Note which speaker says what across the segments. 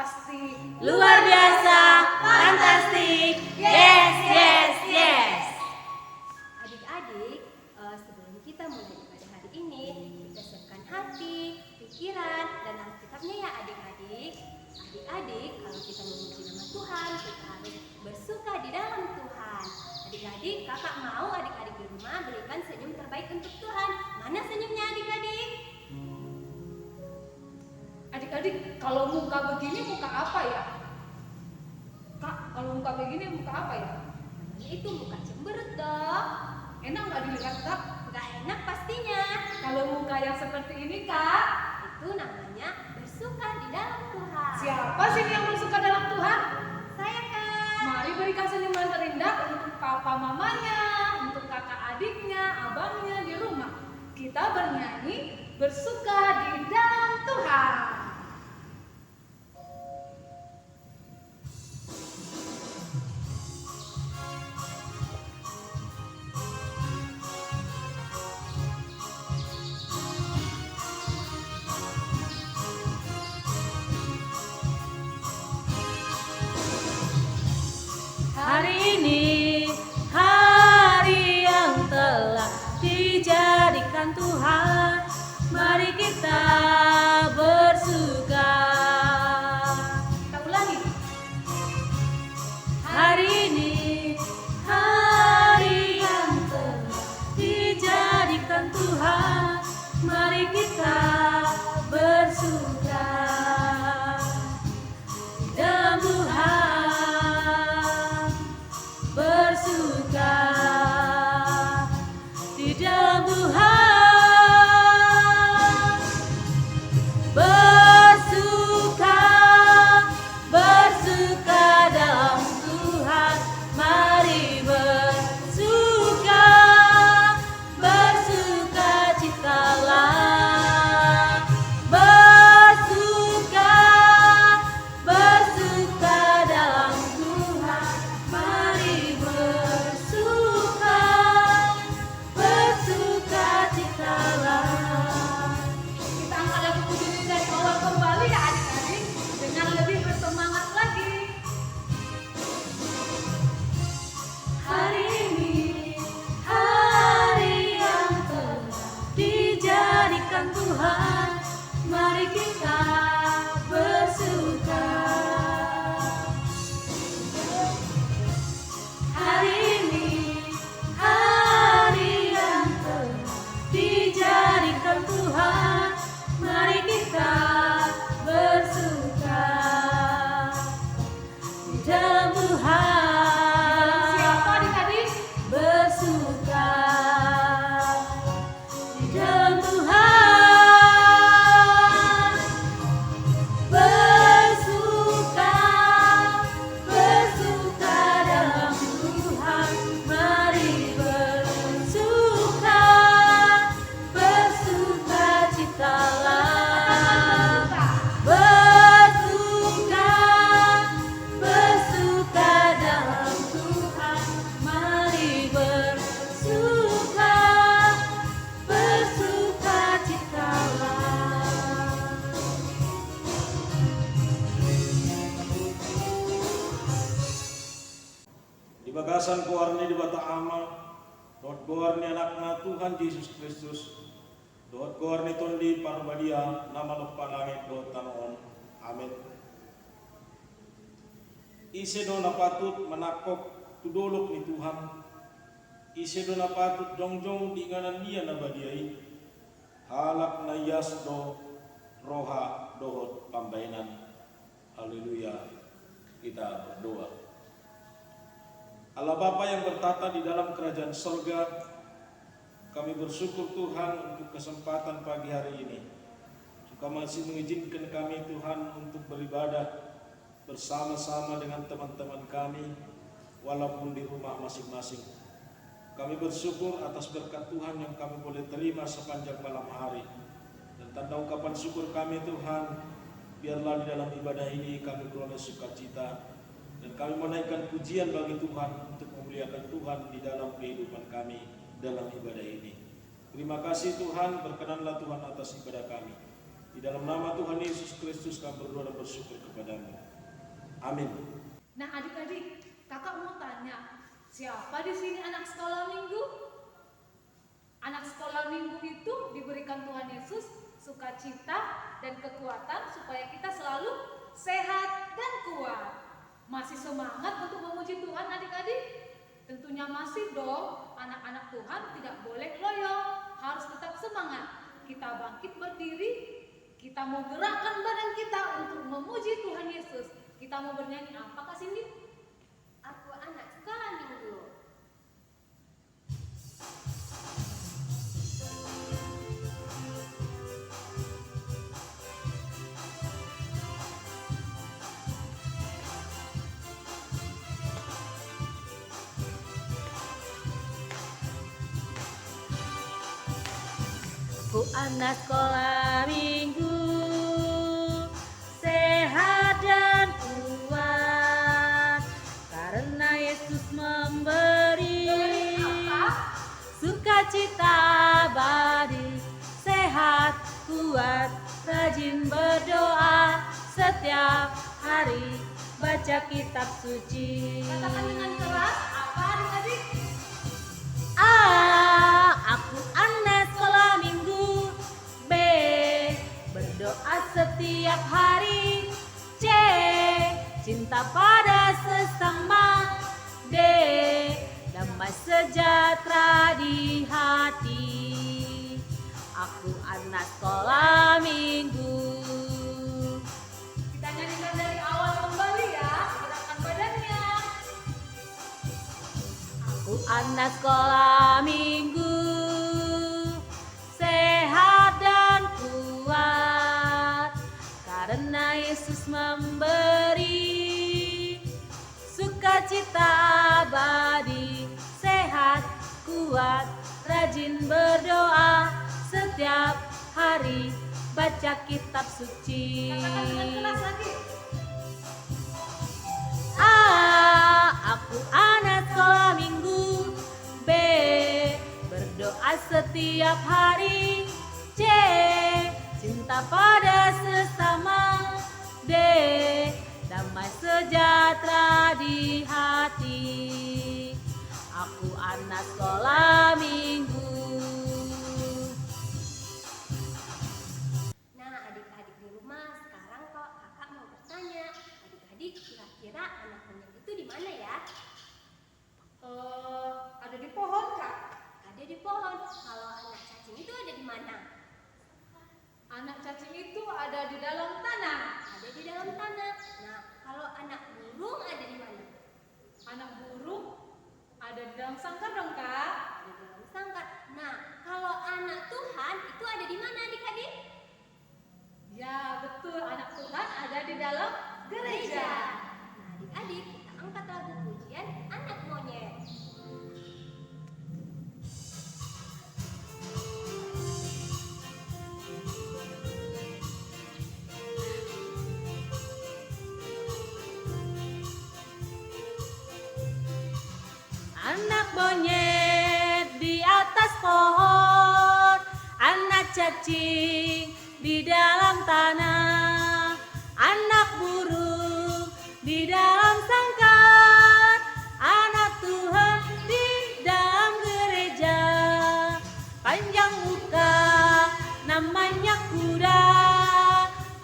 Speaker 1: pasti
Speaker 2: luar biasa, fantastik, yes, yes, yes.
Speaker 3: Adik-adik, sebelum kita mulai ibadah hari ini, kita siapkan hati, pikiran, dan Alkitabnya ya adik-adik. Adik-adik, kalau kita memuji nama Tuhan, kita harus bersuka di dalam Tuhan. Adik-adik, kakak mau adik-adik di rumah berikan senyum terbaik untuk Tuhan. Mana senyumnya adik-adik?
Speaker 1: Adik-adik, kalau muka begini muka apa ya? Kak, kalau muka begini muka apa ya?
Speaker 3: Namanya itu muka cemberut dong.
Speaker 1: Enak nggak dilihat, Kak?
Speaker 3: Nggak enak pastinya.
Speaker 1: Kalau muka yang seperti ini, Kak,
Speaker 3: Itu namanya bersuka di dalam Tuhan.
Speaker 1: siapa sih yang bersuka dalam Tuhan?
Speaker 3: Saya Kak.
Speaker 1: Mari berikan senyuman terindah untuk papa mamanya, untuk kakak adiknya, abangnya di rumah. Kita bernyanyi bersuka di dalam Tuhan.
Speaker 2: Hari ini, hari yang telah dijadikan Tuhan, mari kita bersuka.
Speaker 1: Kita ulangi.
Speaker 2: Hari ini, hari yang telah dijadikan Tuhan, mari kita bersuka dalam Tuhan, bersuka di dalam Tuhan, bersuka, bersuka dalam Tuhan, mari bersuka, bersuka citalah, bersuka, bersuka dalam Tuhan, mari bersuka, bersuka citalah.
Speaker 1: Kita angkat lagu puji dan awal kembali ya adik-adik dengan lebih bersemangat lagi.
Speaker 2: Hari ini, hari yang telah dijadikan Tuhan, mari kita bersuka. Hari ini, hari yang telah dijadikan Tuhan, mari kita bersuka di dalam Tuhan.
Speaker 1: Siapa adik-adik?
Speaker 2: Bersuka di dalam Tuhan, bersuka, bersuka dalam Tuhan, mari bersuka, bersuka citalah, bersuka, bersuka dalam Tuhan, mari bersuka, bersuka citalah.
Speaker 4: Di bagasan kuarni di bata ama, dot kuarni anakna Tuhan Yesus Kristus, dot kuarni tondi parbadia nama lepa langit dot tanon. Amin. Ise dona patut menakok tudolok ni Tuhan. Ise dona patut jongjong di nganan dia na badiai. Halak na yasdo roha dohot pambainan. Haleluya. Kita berdoa. Allah Bapa yang bertata di dalam kerajaan sorga, kami bersyukur Tuhan untuk kesempatan pagi hari ini. Engkau masih mengizinkan kami Tuhan untuk beribadah bersama-sama dengan teman-teman kami, walaupun di rumah masing-masing. Kami bersyukur atas berkat Tuhan yang kami boleh terima sepanjang malam hari. Dan tanda ungkapan syukur kami Tuhan, biarlah di dalam ibadah ini kami beroleh sukacita. Dan kami menaikkan pujian bagi Tuhan untuk memuliakan Tuhan di dalam kehidupan kami dalam ibadah ini. Terima kasih Tuhan, berkenanlah Tuhan atas ibadah kami. Di dalam nama Tuhan Yesus Kristus kami berdoa dan bersyukur kepadamu. Amin.
Speaker 1: Nah adik-adik, kakak mau tanya, siapa di sini anak sekolah minggu? Anak sekolah minggu itu diberikan Tuhan Yesus sukacita dan kekuatan supaya kita selalu sehat dan kuat. Masih semangat untuk memuji Tuhan adik-adik? Tentunya masih dong. Anak-anak Tuhan tidak boleh loyo, harus tetap semangat. Kita bangkit berdiri, kita mau gerakkan badan kita untuk memuji Tuhan Yesus. Kita mau bernyanyi apa Kak Cindy?
Speaker 3: Aku anak sekolah minggu.
Speaker 2: Ku anak sekolah minggu, sehat dan kuat, karena Yesus memberi sukacita abadi. Sehat, kuat, rajin berdoa setiap hari, baca kitab suci.
Speaker 1: Katakan dengan keras, apa adik-adik?
Speaker 2: A. Aku anak sekolah minggu. B. Berdoa setiap hari. C. Cinta pada sesama. D. Damai sejahtera di hati. Aku anak sekolah minggu.
Speaker 1: Kita nyanyikan dari awal kembali ya, gerakan badannya.
Speaker 2: Aku anak sekolah minggu, sehat dan kuat, karena Yesus memberi sukacita abadi. Sehat, kuat, rajin berdoa setiap hari, baca kitab suci.
Speaker 1: Katakan dengan keras lagi.
Speaker 2: A. Aku anak sekolah minggu. B. Berdoa setiap hari. C. Cinta pada sesama. D. Damai sejahtera di hati. Aku anak sekolah minggu.
Speaker 3: Nah, adik-adik di rumah, sekarang kok kakak mau bertanya, adik-adik kira-kira anak monyet itu di mana ya?
Speaker 1: Ada di pohon Kak.
Speaker 3: Ada di pohon. Kalau anak cacing itu ada di mana?
Speaker 1: Anak cacing itu ada di dalam tanah.
Speaker 3: Ada di dalam tanah. Nah, kalau anak burung ada di mana?
Speaker 1: Anak burung ada di dalam sangkar dong Kak.
Speaker 3: Ada di dalam sangkar. Nah, kalau anak Tuhan itu ada di mana adik-adik?
Speaker 1: Ya betul, anak Tuhan ada di dalam gereja.
Speaker 3: Nah, adik-adik kita angkat lagu pujian anak monyet.
Speaker 2: Anak monyet di atas pohon, anak cacing di dalam tanah, anak burung di dalam sangkar, anak Tuhan di dalam gereja. Panjang muka namanya kuda,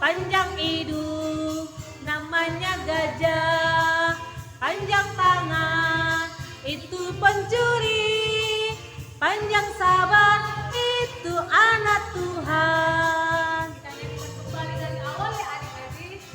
Speaker 2: panjang hidung namanya gajah, panjang tangan itu pencuri, panjang sabar itu anak Tuhan.
Speaker 1: Kita nyanyikan kembali dari awal ya adik-adik.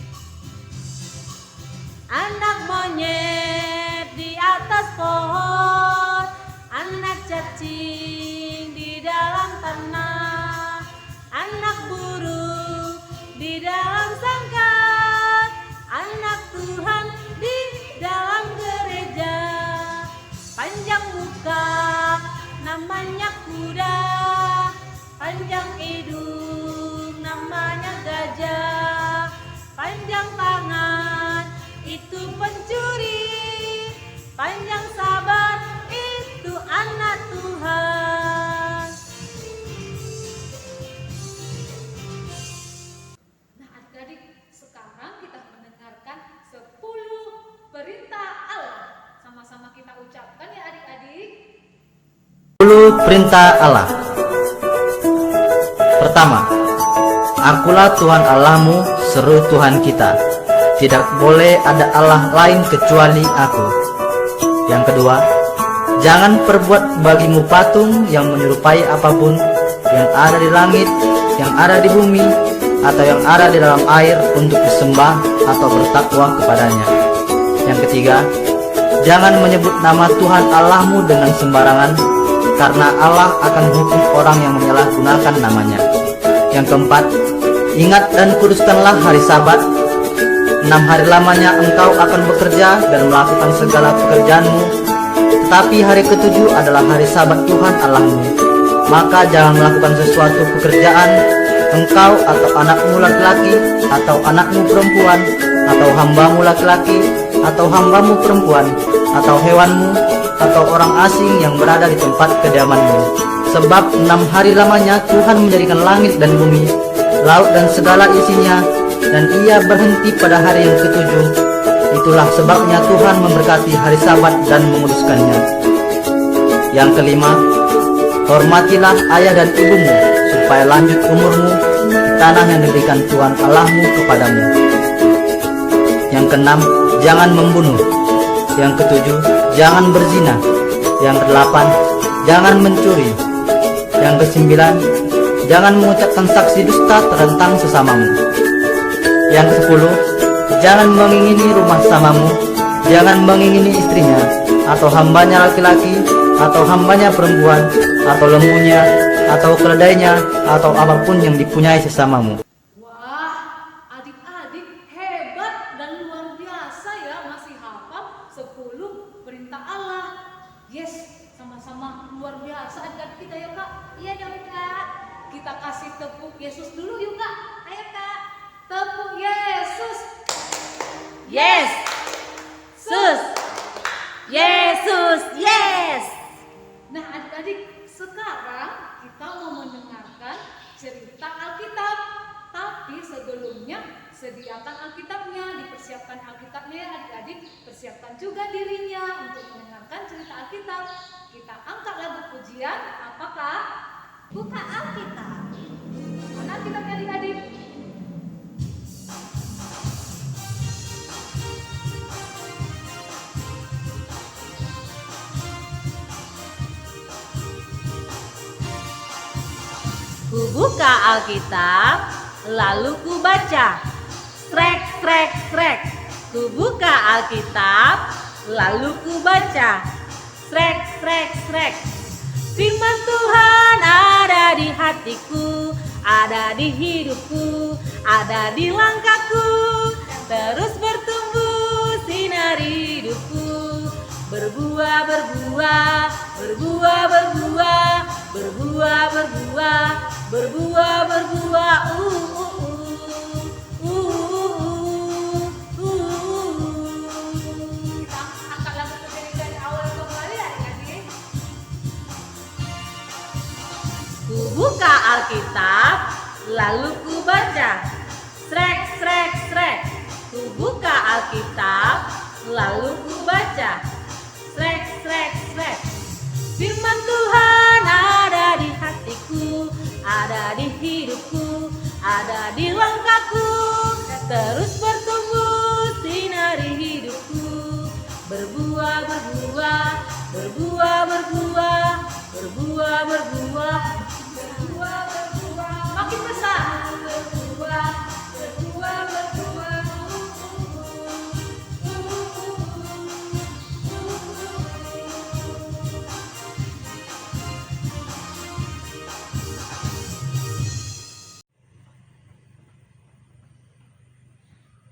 Speaker 2: Anak monyet di atas pohon, anak cacing di dalam tanah, anak burung di dalam sangkar, anak Tuhan di dalam gereja. Panjang muka namanya kuda, panjang hidung namanya gajah, panjang tangan itu pencuri, panjang sabar itu anak Tuhan.
Speaker 5: perintah Allah. Pertama, Akulah Tuhan Allahmu, seru Tuhan kita. Tidak boleh ada Allah lain kecuali Aku. Yang kedua, jangan perbuat bagimu patung yang menyerupai apapun yang ada di langit, yang ada di bumi, atau yang ada di dalam air untuk disembah atau bertakwa kepadanya. Yang ketiga, jangan menyebut nama Tuhan Allahmu dengan sembarangan, karena Allah akan hukum orang yang menyalahgunakan namanya. Yang keempat, ingat dan kuduskanlah hari Sabat. 6 hari lamanya engkau akan bekerja dan melakukan segala pekerjaanmu, tetapi hari ketujuh adalah hari Sabat Tuhan Allahmu. Maka jangan melakukan sesuatu pekerjaan, engkau atau anakmu laki-laki, atau anakmu perempuan, atau hambamu laki-laki, atau hambamu perempuan, atau hewanmu, atau orang asing yang berada di tempat kediamanmu. Sebab 6 hari lamanya Tuhan menjadikan langit dan bumi, laut dan segala isinya, dan Ia berhenti pada hari yang ketujuh. Itulah sebabnya Tuhan memberkati hari Sabat dan menguduskannya. Yang kelima, hormatilah ayah dan ibumu, supaya lanjut umurmu di tanah yang diberikan Tuhan Allahmu kepadamu. Yang keenam, jangan membunuh. Yang ketujuh, jangan berzina. Yang kedelapan, jangan mencuri. Yang kesembilan, jangan mengucapkan saksi dusta tentang sesamamu. Yang kesepuluh, jangan mengingini rumah samamu, jangan mengingini istrinya, atau hambanya laki-laki, atau hambanya perempuan, atau lembunya, atau keledainya, atau apapun yang dipunyai sesamamu.
Speaker 1: Wah, adik-adik hebat dan luar biasa ya, masih hafal 10 perintah Allah. Yes, sama-sama luar biasa adik-adik kita ya Kak.
Speaker 3: Iya dong Kak.
Speaker 1: Kita kasih tepuk Yesus dulu yuk Kak.
Speaker 3: Ayo Kak.
Speaker 1: Tepuk Yesus.
Speaker 2: Yes. Sus. Yesus, yes.
Speaker 1: Nah adik-adik, sekarang kita mau mendengarkan cerita Alkitab. Tapi sebelumnya sediakan Alkitabnya, dipersiapkan Alkitabnya ya adik-adik. Persiapkan juga dirinya untuk mendengarkan cerita Alkitab. Kita angkat lagu pujian, apakah?
Speaker 3: Buka Alkitab.
Speaker 1: Mana Alkitabnya adik-adik?
Speaker 2: Ku buka Alkitab, lalu ku baca. Srek, srek, srek. Ku buka Alkitab, lalu ku baca. Srek, srek, srek. Firman Tuhan ada di hatiku, ada di hidupku, ada di langkahku. Terus bertumbuh sinari hidupku. Berbuah, berbuah, berbuah, berbuah, berbuah, berbuah, berbuah, berbuah.
Speaker 1: Kita angkat lagu pujian dari awal kembali adik-adik.
Speaker 2: Ku buka Alkitab, lalu ku baca. Srek, srek, srek. Ku buka Alkitab, lalu ku baca. Srek, srek, srek. Firman Tuhan ada di hatiku, ada di hidupku, ada di langkahku. Terus bertumbuh sinari hidupku. Berbuah, berbuah, berbuah, berbuah, berbuah, berbuah, berbuah, berbuah.
Speaker 1: Makin besar.
Speaker 2: Berbuah, berbuah, berbuah.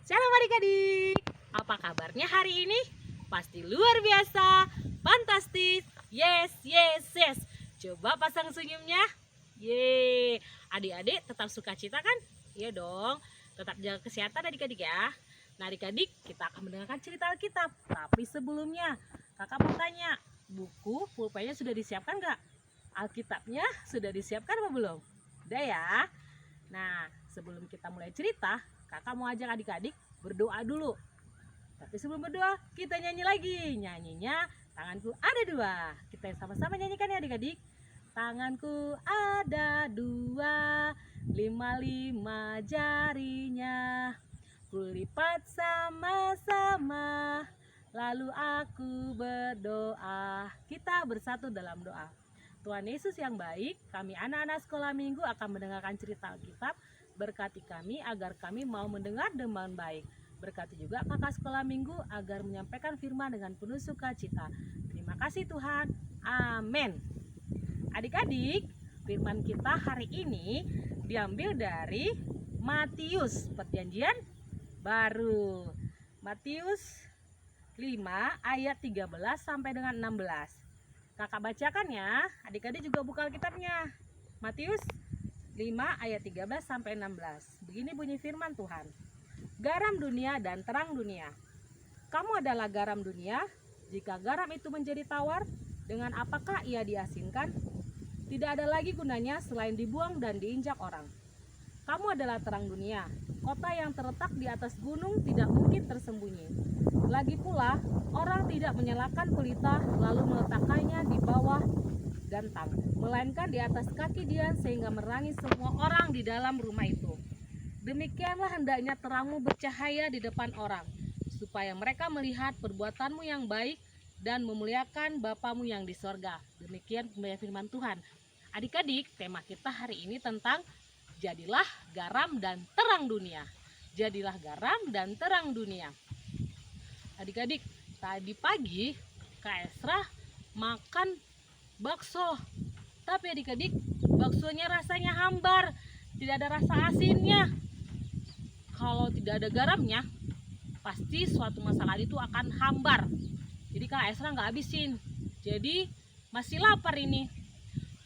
Speaker 2: Shalom adik-adik, apa kabarnya hari ini? Pasti luar biasa, fantastis, yes, yes, yes. Coba pasang senyumnya. Yeay, adik-adik tetap sukacita kan? Iya dong, tetap jaga kesehatan adik-adik ya. Nah adik-adik, kita akan mendengarkan cerita Alkitab. Tapi sebelumnya, kakak mau tanya, buku pulpennya sudah disiapkan nggak? Alkitabnya sudah disiapkan apa belum? Udah ya. Nah, sebelum kita mulai cerita, kakak mau ajak adik-adik berdoa dulu. Tapi sebelum berdoa, kita nyanyi lagi. Nyanyinya tanganku ada dua. Kita sama-sama nyanyikan ya adik-adik. Tanganku ada 2, 5 jarinya. Kulipat sama-sama, lalu aku berdoa. Kita bersatu dalam doa. Tuhan Yesus yang baik, kami anak-anak sekolah minggu akan mendengarkan cerita Alkitab. Berkati kami agar kami mau mendengar dengan baik. Berkati juga kakak sekolah minggu agar menyampaikan firman dengan penuh sukacita. Terima kasih Tuhan. Amin. Adik-adik, firman kita hari ini diambil dari Matius, Perjanjian Baru. Matius 5 ayat 13 sampai dengan 16. Kakak bacakan ya. Adik-adik juga buka Alkitabnya. Matius 5 ayat 13 sampai 16. Begini bunyi firman Tuhan. Garam dunia dan terang dunia. Kamu adalah garam dunia. Jika garam itu menjadi tawar, dengan apakah ia diasinkan? Tidak ada lagi gunanya selain dibuang dan diinjak orang. Kamu adalah terang dunia. Kota yang terletak di atas gunung tidak mungkin tersembunyi. Lagi pula, orang tidak menyalakan pelita lalu meletakkannya di bawah gantang, melainkan di atas kaki dia sehingga menerangi semua orang di dalam rumah itu. Demikianlah hendaknya terangmu bercahaya di depan orang, supaya mereka melihat perbuatanmu yang baik dan memuliakan Bapamu yang di sorga. Demikian firman Tuhan. Adik-adik, tema kita hari ini tentang jadilah garam dan terang dunia. Jadilah garam dan terang dunia. Adik-adik, tadi pagi Kak Esra makan bakso. Tapi adik-adik, baksonya rasanya hambar, tidak ada rasa asinnya. Kalau tidak ada garamnya, pasti suatu masalah itu akan hambar. Jadi Kak Esra nggak habisin. Jadi masih lapar ini.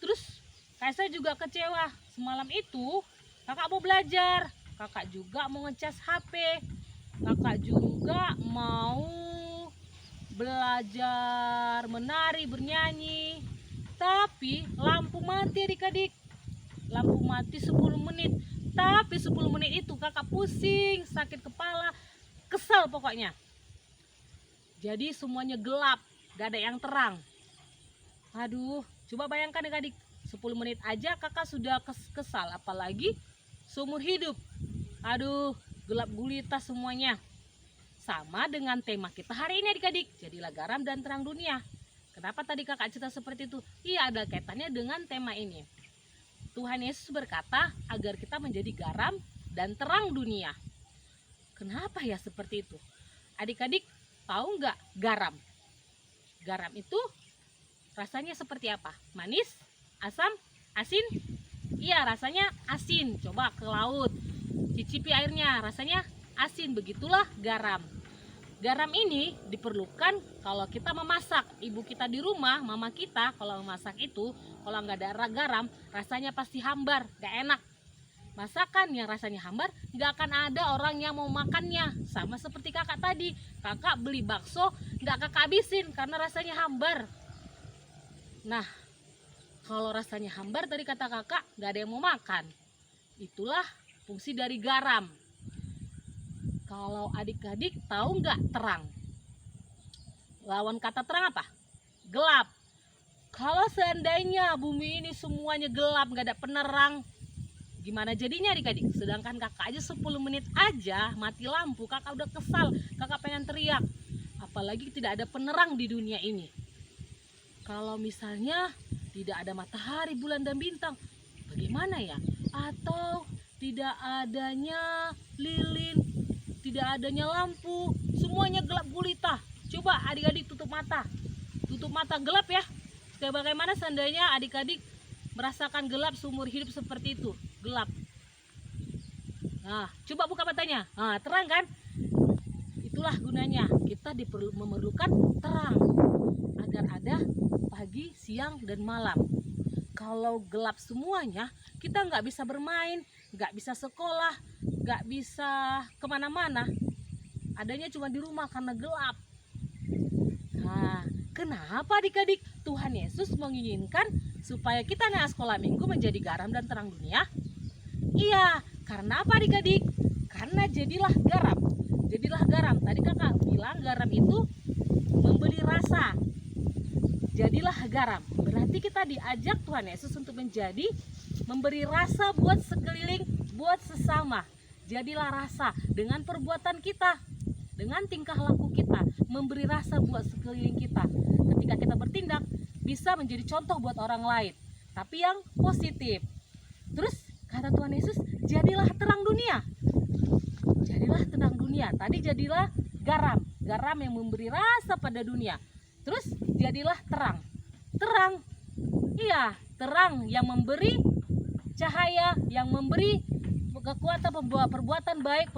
Speaker 2: Terus Kak Esra juga kecewa. Semalam itu kakak mau belajar, kakak juga mau ngecas HP, kakak juga mau belajar menari, bernyanyi. Tapi lampu mati adik-adik. Lampu mati 10 menit. Tapi 10 menit itu kakak pusing, sakit kepala, kesel pokoknya. Jadi semuanya gelap, gak ada yang terang. Aduh, coba bayangkan adik-adik, 10 menit aja kakak sudah kesal, apalagi seumur hidup. Aduh, gelap gulita semuanya. Sama dengan tema kita hari ini adik-adik, jadilah garam dan terang dunia. Kenapa tadi kakak cerita seperti itu? Iya, ada kaitannya dengan tema ini. Tuhan Yesus berkata agar kita menjadi garam dan terang dunia. Kenapa ya seperti itu? Adik-adik tahu nggak garam? Garam itu rasanya seperti apa? Manis? Asam? Asin? Iya, rasanya asin. Coba ke laut, cicipi airnya, rasanya asin. Begitulah garam. Garam ini diperlukan kalau kita memasak. Ibu kita di rumah, mama kita kalau memasak itu, kalau nggak ada garam, rasanya pasti hambar, nggak enak. Masakan yang rasanya hambar, nggak akan ada orang yang mau makannya. Sama seperti kakak tadi, kakak beli bakso, nggak kakak habisin karena rasanya hambar. Nah, kalau rasanya hambar tadi kata kakak, nggak ada yang mau makan. Itulah fungsi dari garam. Kalau adik-adik tahu nggak terang? Lawan kata terang apa? Gelap. Kalau seandainya bumi ini semuanya gelap, nggak ada penerang, gimana jadinya adik-adik? Sedangkan kakak aja 10 menit aja mati lampu, kakak udah kesal, kakak pengen teriak. Apalagi tidak ada penerang di dunia ini. Kalau misalnya tidak ada matahari, bulan dan bintang, bagaimana ya? Atau tidak adanya lilin, tidak adanya lampu, semuanya gelap gulita. Coba adik-adik tutup mata gelap ya. Bagaimana seandainya adik-adik merasakan gelap seumur hidup seperti itu, gelap. Nah, coba buka matanya, nah, terang kan? Itulah gunanya kita memerlukan terang agar ada pagi, siang, dan malam. Kalau gelap semuanya, kita nggak bisa bermain, nggak bisa sekolah, nggak bisa kemana-mana. Adanya cuma di rumah karena gelap. Nah, kenapa adik-adik Tuhan Yesus menginginkan supaya kita anak sekolah minggu menjadi garam dan terang dunia? Iya, karena apa adik-adik? Karena jadilah garam. Jadilah garam. Tadi kakak bilang garam itu memberi rasa. jadilah garam. Berarti kita diajak Tuhan Yesus untuk memberi rasa buat sekeliling, buat sesama. Jadilah rasa dengan perbuatan kita, dengan tingkah laku kita, memberi rasa buat sekeliling kita. Ketika kita bertindak, bisa menjadi contoh buat orang lain, tapi yang positif. Terus kata Tuhan Yesus, jadilah terang dunia. Jadilah terang dunia. Tadi jadilah garam, garam yang memberi rasa pada dunia. Terus jadilah terang. Terang, iya, terang yang memberi cahaya, yang memberi kekuatan perbuatan baik,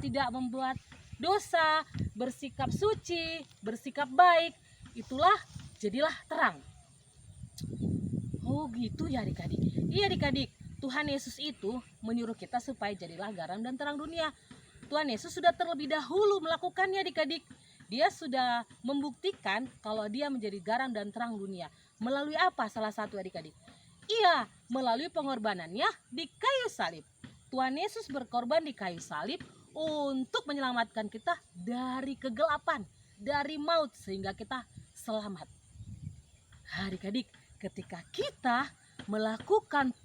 Speaker 2: tidak membuat dosa, bersikap suci, bersikap baik. Itulah jadilah terang. Oh gitu ya adik-adik. Iya adik-adik, Tuhan Yesus itu menyuruh kita supaya jadilah garam dan terang dunia. Tuhan Yesus sudah terlebih dahulu melakukannya adik-adik. Dia sudah membuktikan kalau dia menjadi garam dan terang dunia. Melalui apa salah satu adik-adik? Iya, melalui pengorbanannya di kayu salib. Tuhan Yesus berkorban di kayu salib untuk menyelamatkan kita dari kegelapan, dari maut, sehingga kita selamat. Adik-adik, ketika kita melakukan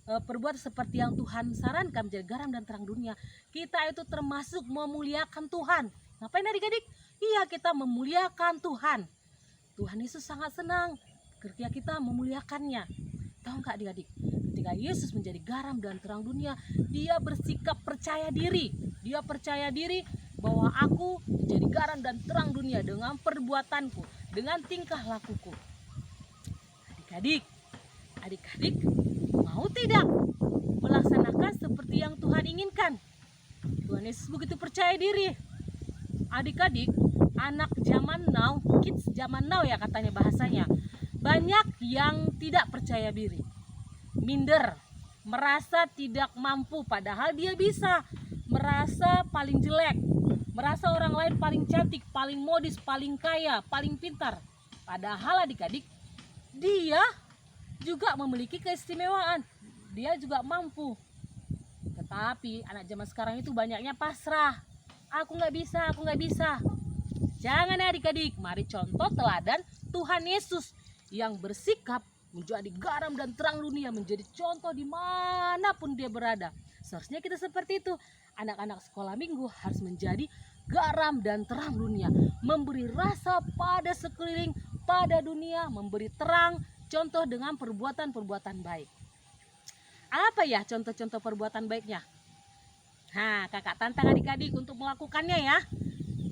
Speaker 2: perbuatan seperti yang Tuhan sarankan menjadi garam dan terang dunia, kita itu termasuk memuliakan Tuhan. Ngapain adik-adik? Iya, kita memuliakan Tuhan. Tuhan Yesus sangat senang ketika kita memuliakannya. Tahu nggak adik-adik? Ketika Yesus menjadi garam dan terang dunia, dia bersikap percaya diri. Dia percaya diri bahwa aku menjadi garam dan terang dunia dengan perbuatanku, dengan tingkah lakuku. Adik-adik mau tidak melaksanakan seperti yang Tuhan inginkan? Tuhan Yesus begitu percaya diri. Adik-adik, anak zaman now, kids zaman now ya katanya bahasanya, banyak yang tidak percaya diri, minder, merasa tidak mampu padahal dia bisa, merasa paling jelek, merasa orang lain paling cantik, paling modis, paling kaya, paling pintar. Padahal adik-adik, dia juga memiliki keistimewaan, dia juga mampu. Tetapi anak zaman sekarang itu banyaknya pasrah. Aku nggak bisa. Jangan adik-adik, mari contoh teladan Tuhan Yesus yang bersikap menjadi garam dan terang dunia, menjadi contoh dimanapun dia berada. Seharusnya kita seperti itu. Anak-anak sekolah minggu harus menjadi garam dan terang dunia, memberi rasa pada sekeliling, pada dunia, memberi terang, contoh dengan perbuatan-perbuatan baik. Apa ya contoh-contoh perbuatan baiknya? Nah, kakak tantang adik-adik untuk melakukannya ya.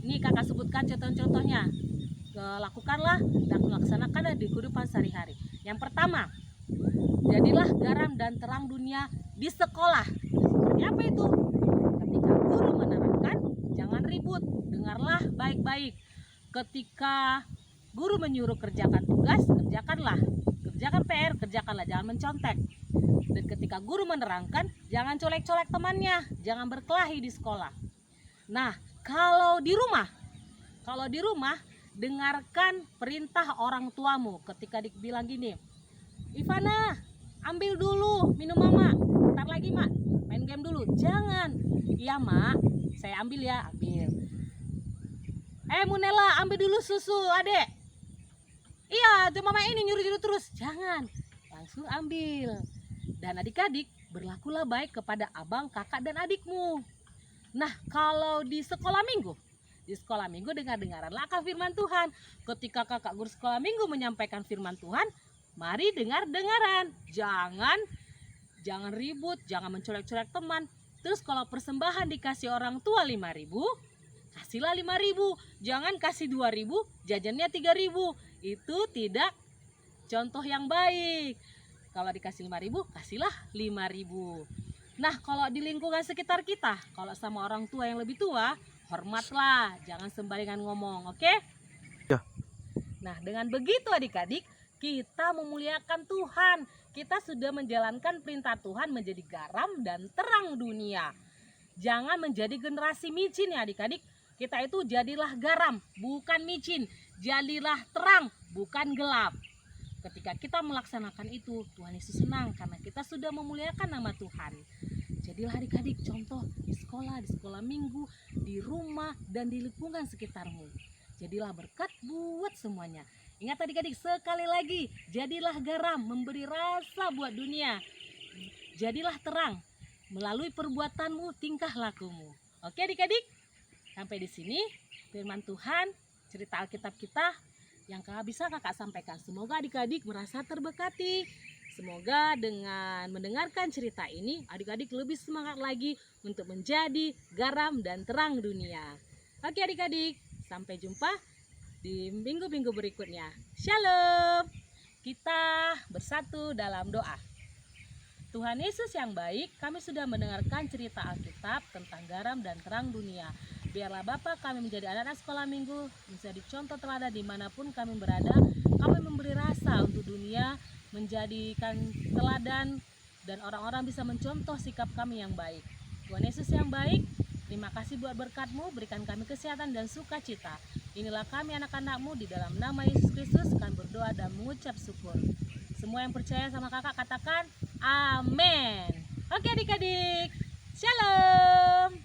Speaker 2: Ini kakak sebutkan contoh-contohnya. Lakukanlah dan melaksanakannya di kehidupan sehari-hari. Yang pertama, jadilah garam dan terang dunia di sekolah. Seperti apa itu? Ketika guru menerangkan, jangan ribut, dengarlah baik-baik. Ketika guru menyuruh kerjakan tugas, kerjakanlah. Kerjakan PR, kerjakanlah, jangan mencontek. Dan ketika guru menerangkan, jangan colek-colek temannya, jangan berkelahi di sekolah. Nah, kalau di rumah, dengarkan perintah orang tuamu. Ketika dibilang gini, Ivana, ambil dulu minum mama, ntar lagi mak, main game dulu. Jangan, iya mak, saya ambil ya, ambil. Munela, ambil dulu susu adek. Iya, tuh mama ini nyuruh-nyuruh terus. Jangan, langsung ambil. Dan adik-adik, berlakulah baik kepada abang, kakak, dan adikmu. Nah, kalau di sekolah minggu dengar-dengaranlah akan firman Tuhan. Ketika kakak guru sekolah minggu menyampaikan firman Tuhan, mari dengar-dengaran. Jangan ribut, jangan mencolek-colek teman. Terus kalau persembahan dikasih orang tua 5.000, kasihlah 5.000. Jangan kasih 2.000, jajannya 3.000. Itu tidak contoh yang baik. Kalau dikasih 5.000, kasihlah 5.000. Nah, kalau di lingkungan sekitar kita, kalau sama orang tua yang lebih tua, hormatlah, jangan sembarangan ngomong, oke?
Speaker 5: Ya.
Speaker 2: Nah, dengan begitu adik-adik, kita memuliakan Tuhan. Kita sudah menjalankan perintah Tuhan menjadi garam dan terang dunia. Jangan menjadi generasi micin ya adik-adik. Kita itu jadilah garam, bukan micin. Jadilah terang, bukan gelap. Ketika kita melaksanakan itu, Tuhan Yesus senang karena kita sudah memuliakan nama Tuhan. Jadilah adik-adik contoh di sekolah minggu, di rumah, dan di lingkungan sekitarmu. Jadilah berkat buat semuanya. Ingat adik-adik, sekali lagi, jadilah garam, memberi rasa buat dunia. Jadilah terang melalui perbuatanmu, tingkah lakumu. Oke adik-adik, sampai di sini firman Tuhan, cerita Alkitab kita yang bisa kakak sampaikan. Semoga adik-adik merasa terberkati. Semoga dengan mendengarkan cerita ini, adik-adik lebih semangat lagi untuk menjadi garam dan terang dunia. Oke adik-adik, sampai jumpa di minggu-minggu berikutnya. Shalom. Kita bersatu dalam doa. Tuhan Yesus yang baik, kami sudah mendengarkan cerita Alkitab tentang garam dan terang dunia. Biarlah Bapa kami menjadi anak-anak sekolah minggu, menjadi contoh teladan dimanapun kami berada. Kami memberi rasa untuk dunia, menjadikan teladan, dan orang-orang bisa mencontoh sikap kami yang baik. Tuhan Yesus yang baik, terima kasih buat berkat-Mu, berikan kami kesehatan dan sukacita. Inilah kami anak-anak-Mu, di dalam nama Yesus Kristus kami berdoa dan mengucap syukur. Semua yang percaya sama kakak katakan amin. Oke adik-adik, shalom.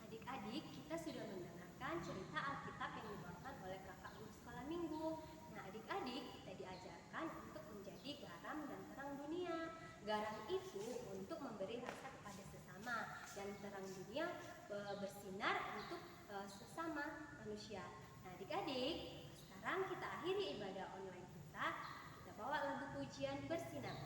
Speaker 3: Adik-adik, kita sudah mendengarkan cerita Alkitab yang dibawakan oleh kakak guru sekolah minggu. Nah adik-adik, kita diajarkan untuk menjadi garam dan terang dunia. Garam itu untuk memberi rasa kepada sesama, dan terang dunia bersinar untuk sesama manusia. Nah adik-adik, sekarang kita akhiri ibadah online kita. Kita bawa lagu pujian bersinar.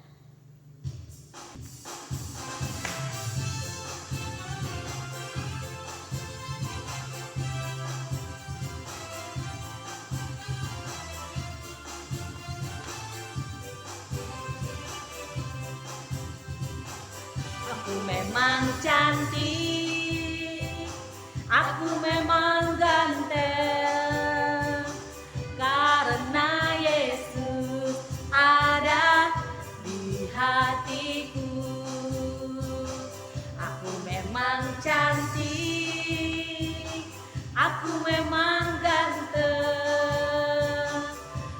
Speaker 2: Aku memang cantik, aku memang ganteng, karena Yesus ada di hatiku. Aku memang cantik, aku memang ganteng,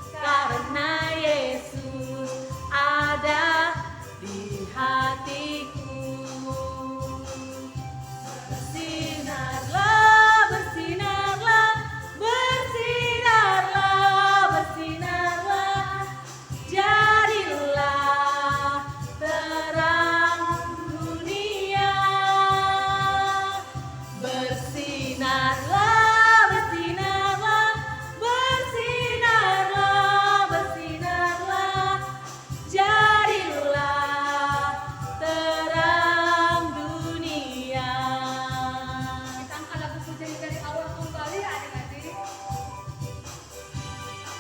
Speaker 2: karena Yesus ada di hatiku. Bersinarlah, bersinarlah, bersinarlah, bersinarlah, jadilah terang dunia. Bersinarlah, bersinarlah, bersinarlah, bersinarlah, jadilah terang dunia.
Speaker 1: Kita angkat lagu pujian dari awal kembali ya adik-adik.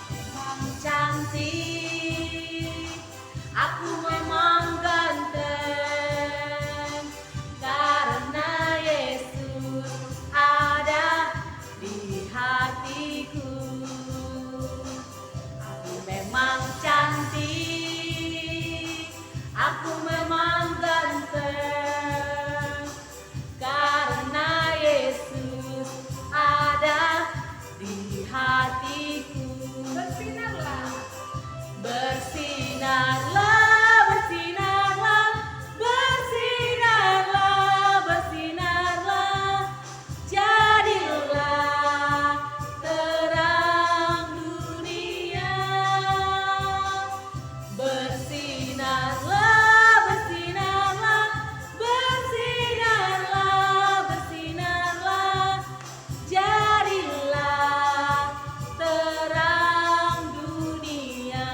Speaker 2: Memang cantik, aku memang ganteng, karena Yesus ada di hatiku. Aku memang cantik, aku memang ganteng, karena Yesus ada di hatiku.
Speaker 1: Bersinarlah.
Speaker 2: Bersinarlah, bersinarlah, bersinarlah, bersinarlah, jadilah terang dunia. Bersinarlah, bersinarlah, bersinarlah, bersinarlah, jadilah terang dunia.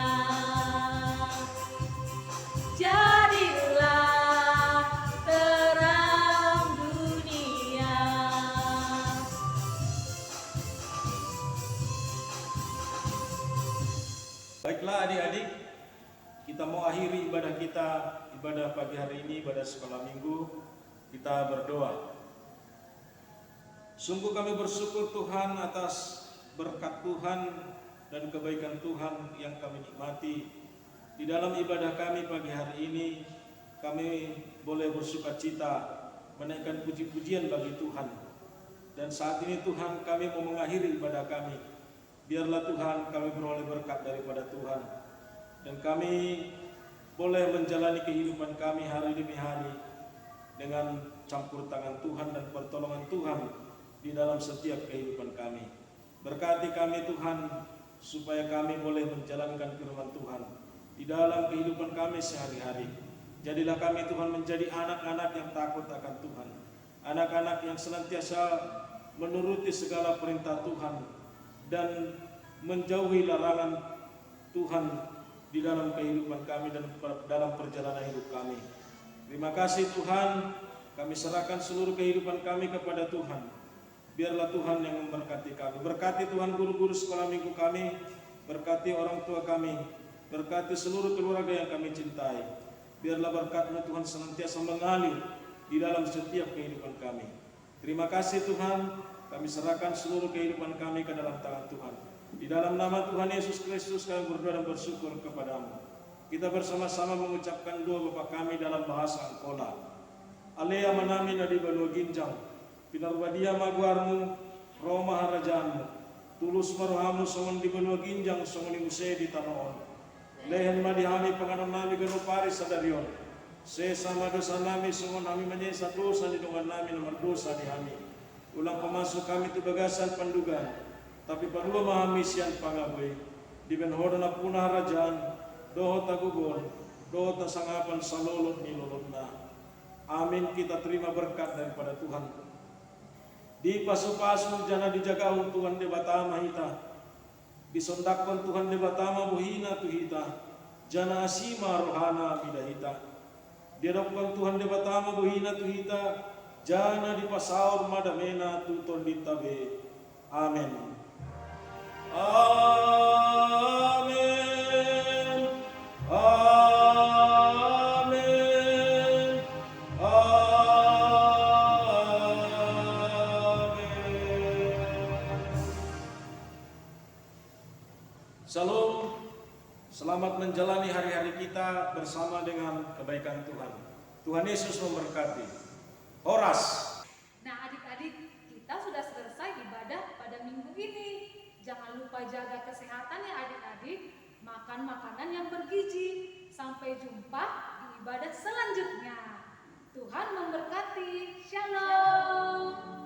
Speaker 2: Jadilah terang dunia.
Speaker 4: Baiklah adik-adik, kita mau akhiri ibadah kita, ibadah pagi hari ini, ibadah sekolah minggu. Kita berdoa. Sungguh kami bersyukur Tuhan atas berkat Tuhan dan kebaikan Tuhan yang kami nikmati. Di dalam ibadah kami pagi hari ini, kami boleh bersukacita, menaikkan puji-pujian bagi Tuhan. Dan saat ini Tuhan, kami mau mengakhiri ibadah kami. Biarlah Tuhan kami beroleh berkat daripada Tuhan, dan kami boleh menjalani kehidupan kami hari demi hari dengan campur tangan Tuhan dan pertolongan Tuhan di dalam setiap kehidupan kami. Berkati kami Tuhan, supaya kami boleh menjalankan firman Tuhan di dalam kehidupan kami sehari-hari. Jadilah kami Tuhan menjadi anak-anak yang takut akan Tuhan, anak-anak yang senantiasa menuruti segala perintah Tuhan dan menjauhi larangan Tuhan di dalam kehidupan kami dan dalam perjalanan hidup kami. Terima kasih Tuhan, kami serahkan seluruh kehidupan kami kepada Tuhan. Biarlah Tuhan yang memberkati kami. Berkati Tuhan guru-guru sekolah minggu kami, berkati orang tua kami, berkati seluruh keluarga yang kami cintai. Biarlah berkat-Mu Tuhan senantiasa mengalir di dalam setiap kehidupan kami. Terima kasih Tuhan, kami serahkan seluruh kehidupan kami ke dalam tangan Tuhan. Di dalam nama Tuhan Yesus Kristus kami berdoa dan bersyukur kepada-Mu. Kita bersama-sama mengucapkan doa Bapa kami dalam bahasa Angkola. Alea manami nadi balua ginjang, pinarbadia maguarmu, roh maharajaanmu, tulus maruhamu songon di balua ginjang, songon imuse di tanoon. Lehen madihami panganon nami ganupari sadarion. Sesama dosa nami songon kami menyesa dosa di dungan nami nomor dosa di kami. Ulang pemasuk kami tu bagasan pandugan, tapi padua mahamisian pangaboy. Di benhodana punah rajaan, doho tagugon, doho tasangapan salolot ni lolotna. Amin, kita terima berkat daripada Tuhan. Di pasu-pasu jana dijagaun Tuhan de batama hita. Disondakkan Tuhan de batama buhina tu hita. Jana asima rohana bidahita. Diadopkan Tuhan de batama buhina tu hita. Jana di pasaur madamena tu tondita be. Amin. Amin. Amin. Amin. Salam. Selamat menjalani hari-hari kita bersama dengan kebaikan Tuhan. Tuhan Yesus memberkati. Horas.
Speaker 1: Nah adik-adik, kita sudah selesai ibadah pada minggu ini. Jangan lupa jaga kesehatan ya adik-adik, makan makanan yang bergizi. Sampai jumpa di ibadah selanjutnya. Tuhan memberkati. Shalom.